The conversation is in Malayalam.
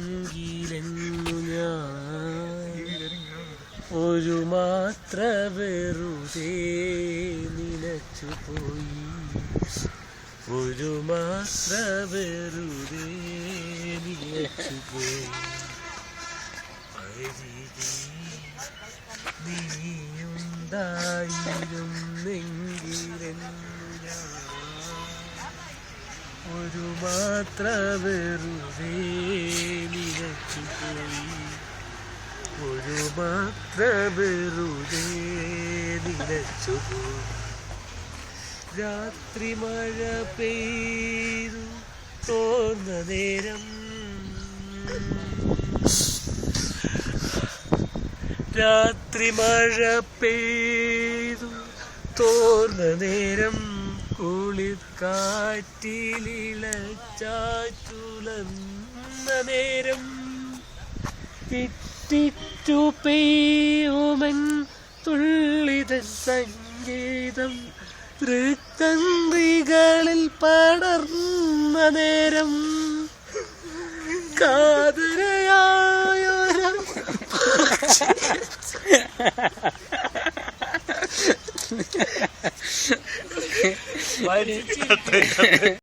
നീയുണ്ടായിരുന്നെങ്കിലെന്നു ഞാൻ ഒരു മാത്ര വെറുതെ നിലച്ചുപോയി, ഒരു മാത്ര വെറുതെ നിലച്ചുപോയി. നീയുണ്ടായിരുന്നെങ്കിലെന്നു ഞാൻ ഒരു മാത്ര വെറുതെ നിലച്ചുപോയി, ഒരു മാത്ര വെറുതെ നിലച്ചുപോയി. രാത്രി മഴ പെയ്തു തോർന്ന നേരം, രാത്രി മഴ പെയ്തു തോർന്ന നേരം, കുളിർ കാറ്റിലിളച്ചാറ്റുലന്ന നേരം, ഇറ്റിറ്റു പെയ്യുമൻ തുള്ളിത സംഗീതം തൃക്കന്ത്രികളിൽ പടർന്ന നേരം, കാതരയായ